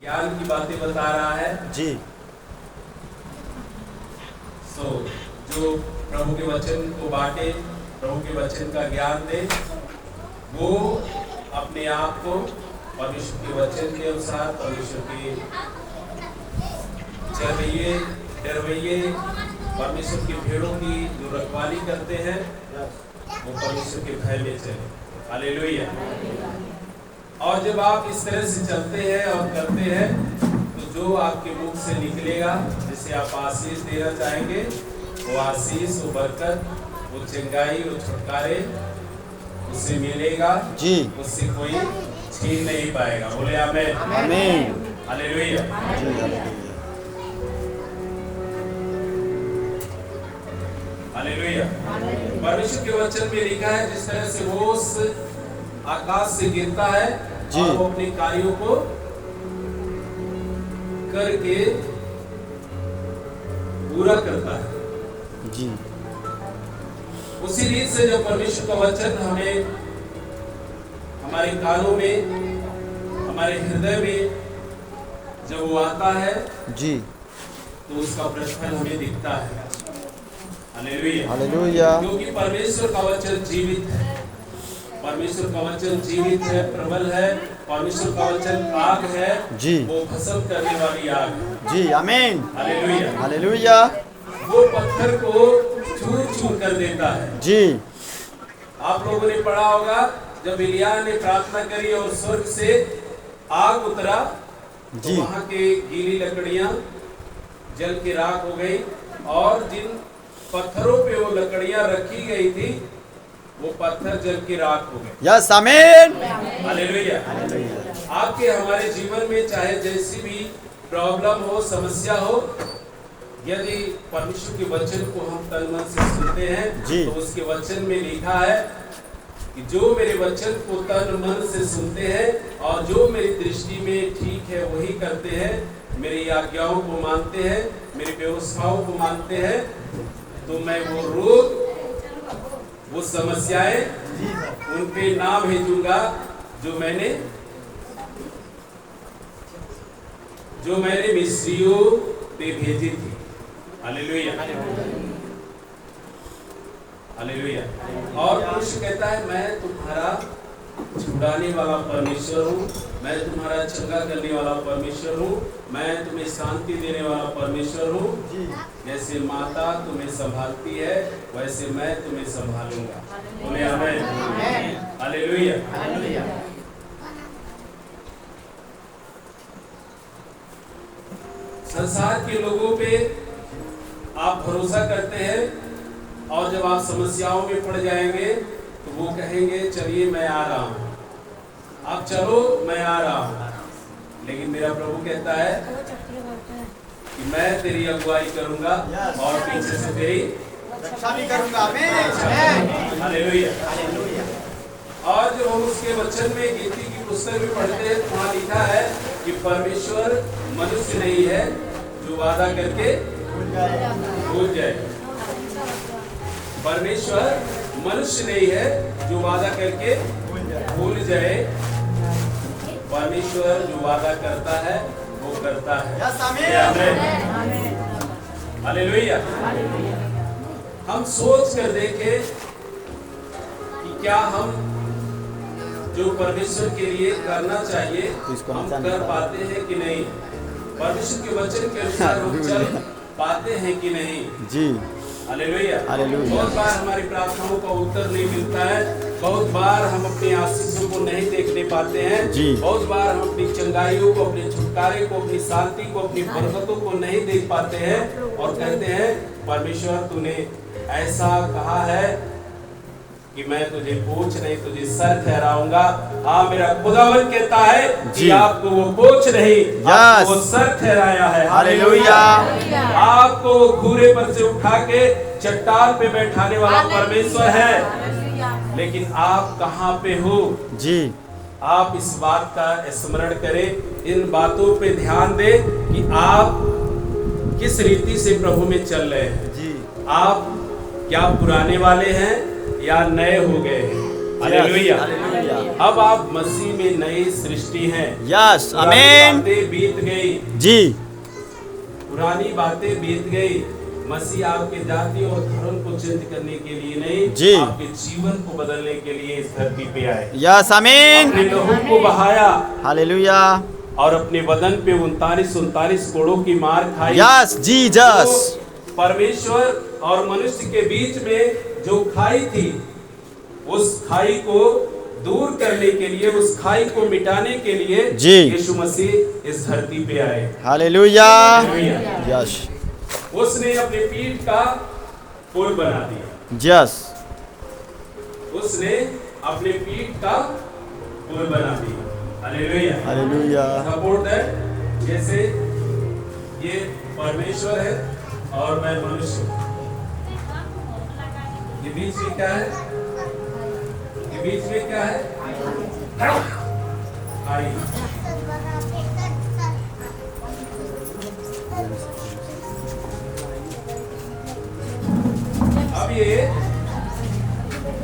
ज्ञान की बातें बता रहा है जी। जो प्रभु के वचन को बांटे, प्रभु के वचन का ज्ञान दे, वो अपने आप को परमेश्वर के वचन के अनुसार, परमेश्वर के चरवैये डरवैये, परमेश्वर की भेड़ों की जो रखवाली करते हैं, वो परमेश्वर के भय में चले। हालेलुया। और जब आप इस तरह से चलते हैं और करते हैं, तो जो आपके मुख से निकलेगा, जिसे आप आशीष देना चाहेंगे, वो आशीष, वो बरकत, वो चंगाई, वो छुटकारे उससे मिलेगा जी। उससे कोई छीन नहीं पाएगा। बोले आमीन। आमीन। हालेलुया। हालेलुया। परमेश्वर के वचन में लिखा है, जिस तरह से वो उस आकाश से गिरता है और वो अपने कार्यों को करके पूरा करता है जी। उसी रीत से जब परमेश्वर का वचन हमें हमारे कानों में, हमारे हृदय में जब वो आता है जी, तो उसका प्रतिफल हमें दिखता है। हालेलुया। हालेलुया। क्योंकि परमेश्वर का वचन जीवित है, परमेश्वर का वचन जीवित है, प्रबल है। परमेश्वर का वचन आग है जी, वो भस्म करने वाली आग है जी। आमीन। हालेलुया। हालेलुया। वो पत्थर को चूर चूर कर देता है जी। आप लोगों ने पढ़ा होगा, जब एलिया ने प्रार्थना करी और स्वर्ग से आग उतरा, तो जी, वहां के गीली लकड़ियां जल के राख हो गई, और जिन पत्थरों पे वो लकड़ियां रखी गई थी, वो पत्थर जल के राख हो गए। यस, आमीन। हालेलुया। आपके हमारे जीवन में चाहे जैसी भी प्रॉब्लम हो, समस्या हो, यदि परमेश्वर के वचन को हम तन मन से सुनते हैं, तो उसके वचन में लिखा है कि जो मेरे वचन को तन मन से सुनते हैं और जो मेरी दृष्टि में ठीक है वही करते हैं, मेरी आज्ञाओं को मानते हैं, मेरी व्यवस्थाओं को मानते हैं, तो मैं वो रोग, वो समस्याएं उन पे ना भेजूंगा जो मैंने मिस्रियों पे भेजी थी। हालेलुया। हालेलुया। और पुरुष कहता है, मैं तुम्हारा छुड़ाने वाला परमेश्वर हूँ, मैं तुम्हारा चंगा करने वाला परमेश्वर हूँ, मैं तुम्हें शांति देने वाला परमेश्वर हूँ। जैसे माता तुम्हें संभालती है, वैसे मैं तुम्हें संभालूंगा। बोले आमीन। हालेलुया। संसार के लोगों पे आप भरोसा करते हैं, और जब आप समस्याओं में पड़ जाएंगे तो वो कहेंगे, चलिए मैं आ रहा हूँ, आप चलो मैं आ रहा हूँ। लेकिन मेरा प्रभु कहता है कि मैं तेरी अगुवाई करूंगा और पीछे से तेरी रक्षा भी करूंगा। हालेलुया। और जब हम उसके वचन में गीति की पुस्तक में पढ़ते हैं, तो वहाँ लिखा है कि परमेश्वर मनुष्य नहीं है जो वादा करके भूल जाए। परमेश्वर मनुष्य नहीं है जो वादा करके भूल जाए। परमेश्वर जो वादा करता है वो करता है। हालेलुया। हम सोच कर देखें कि क्या हम जो परमेश्वर के लिए करना चाहिए हम कर पाते हैं कि नहीं, परमेश्वर के वचन के अनुसार हम चल पाते हैं कि नहीं जी। हालेलुया। हालेलुया। बहुत बार हमारी प्रार्थनाओं का उत्तर नहीं मिलता है, बहुत बार हम अपनी आशीषों को नहीं देखने पाते हैं जी। बहुत बार हम अपनी चंगाइयों को, अपने छुटकारे को, अपनी शांति को, अपनी बरकतों को नहीं देख पाते हैं, और कहते हैं परमेश्वर तूने ऐसा कहा है कि मैं तुझे पूछ नहीं तुझे सर ठहराऊंगा। हाँ, मेरा खुदावन कहता है कि आपको वो पूछ नहीं, आपको वो सर ठहराया है। हालेलुया। आपको घूरे पर से उठा के चट्टान पे बैठाने वाला परमेश्वर है। लेकिन आप कहाँ पे हो जी? आप इस बात का स्मरण करें, इन बातों पे ध्यान दें कि आप किस रीति से प्रभु में चल रहे हैं जी। आप क्या पुराने वाले हैं या नए हो गए हैं? हालेलुया। अब आप मसीह में नई सृष्टि हैं। यस, आमीन। बीत जी पुरानी बातें बीत गई। मसीह आपके जाति और धर्म को चेंज करने के लिए नहीं, जी। आपके जीवन को बदलने के लिए इस धरती पे आए। यस आमीन। अपने लहू को बहाया हालेलुया। और अपने बदन पे 39 कोड़ों की मार खाई। Yes Jesus. तो परमेश्वर और मनुष्य के बीच में जो खाई थी, उस खाई को दूर करने के लिए, उस खाई को मिटाने के लिए जी। यीशु मसीह इस धरती पे आए। हालेलुया। हालेलुया। यस उसने अपने पीठ का पुल बना दिया। यस उसने अपने पीठ का पुल बना दिया। हालेलुया। हालेलुया। सपोर्ट दैट, जैसे ये परमेश्वर है और मैं मनुष्य हूं। ये बीच में क्या है? ये बीच में क्या है? खाई। अब ये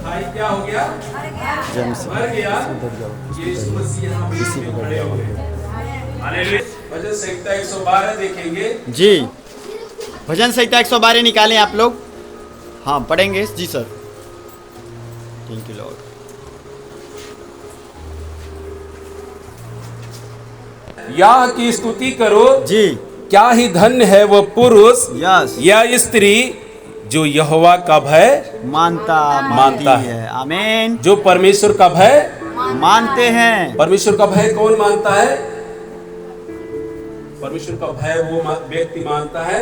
खाई क्या हो गया? मर गया। यीशु मसीह यहाँ बीच में खड़े हो गए। हालेलुया। भजन संहिता 112 देखेंगे। जी भजन संहिता 112 निकालें आप लोग। हाँ पढ़ेंगे जी sir. Thank you lord. Yah की स्तुति करो, जी क्या ही धन्य है वह पुरुष यस या स्त्री जो यहोवा का भय मानता है। आमीन। जो परमेश्वर का भय मानते हैं। परमेश्वर का भय कौन मानता है? परमेश्वर का भय वो व्यक्ति मानता है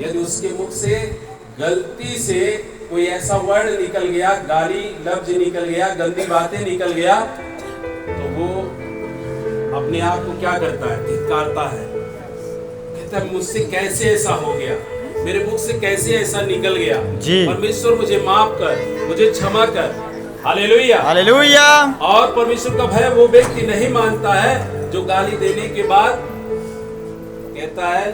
यदि उसके मुख से गलती से कोई ऐसा वर्ड निकल गया, गाली लफ्ज निकल गया, गंदी बातें निकल गया, तो वो अपने आप को क्या करता है? धिक्कारता है। कहता है मुझसे कैसे ऐसा हो गया, मेरे मुख से कैसे ऐसा निकल गया। जी। परमेश्वर मुझे माफ कर, मुझे क्षमा कर। हालेलुया। हालेलुया। और परमेश्वर का भय वो व्यक्ति नहीं मानता है जो गाली देने के बाद कहता है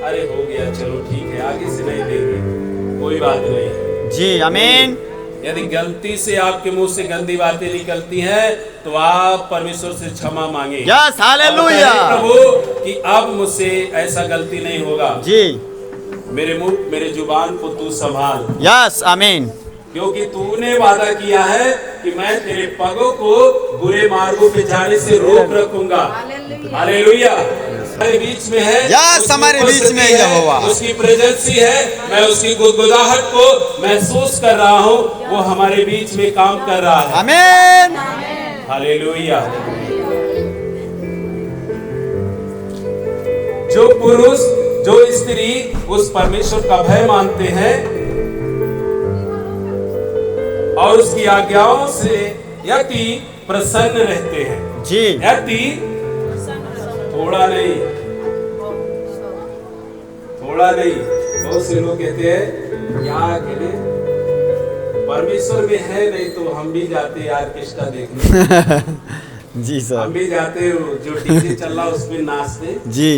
अरे हो गया, चलो ठीक है, आगे से नहीं देंगे, कोई बात नहीं। जी आमीन। यदि गलती से आपके मुंह से गंदी बातें निकलती हैं तो आप परमेश्वर से क्षमा मांगे। Yes hallelujah. प्रभु कि अब मुझसे ऐसा गलती नहीं होगा। जी मेरे मुंह मेरे जुबान को तू संभाल, यस आमीन। क्योंकि तूने वादा किया है कि मैं तेरे पगों को बुरे मार्गों पे जाने से रोक रखूंगा। हालेलुया। हमारे बीच में है, यस हमारे बीच में यहोवा, उसकी प्रेजेंस है। मैं उसकी गुदगुदाहट को महसूस कर रहा हूँ, वो हमारे बीच में काम कर रहा है। आमीन। हालेलुया। जो पुरुष जो स्त्री उस परमेश्वर का भय मानते हैं और उसकी आज्ञाओं से यति प्रसन्न रहते हैं। जी यति थोड़ा नहीं, थोड़ा नहीं। बहुत से लोग कहते हैं यहाँ अकेले परमेश्वर में है, नहीं तो हम भी जाते ऑर्केस्ट्रा देखने। जी सर। हम भी जाते, जो डीजे चल रहा उसमें नाचते, जी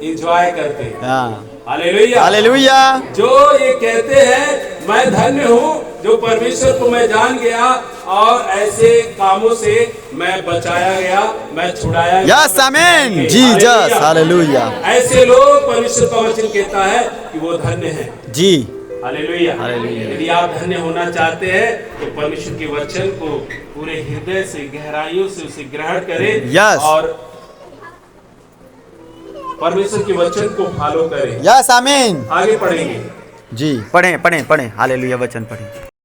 इंजॉय करते। हाँ हालेलुया। हालेलुया। जो ये कहते हैं मैं धन्य हूँ जो परमेश्वर को मैं जान गया और ऐसे कामों से मैं बचाया गया, मैं छुड़ाया गया। यस आमीन। Jesus hallelujah. ऐसे लोग परमेश्वर का वचन कहता है कि वो धन्य है। जी हालेलुया। हालेलुया। यदि आप धन्य होना चाहते हैं तो परमेश्वर के वचन को पूरे हृदय से, गहराइयों से उसे ग्रहण करें। यस। और परमेश्वर के वचन को फॉलो करें। यस आमीन। आगे पढ़ेंगे। जी पढ़ें पढ़ें पढ़ें। हालेलुया वचन पढ़ें।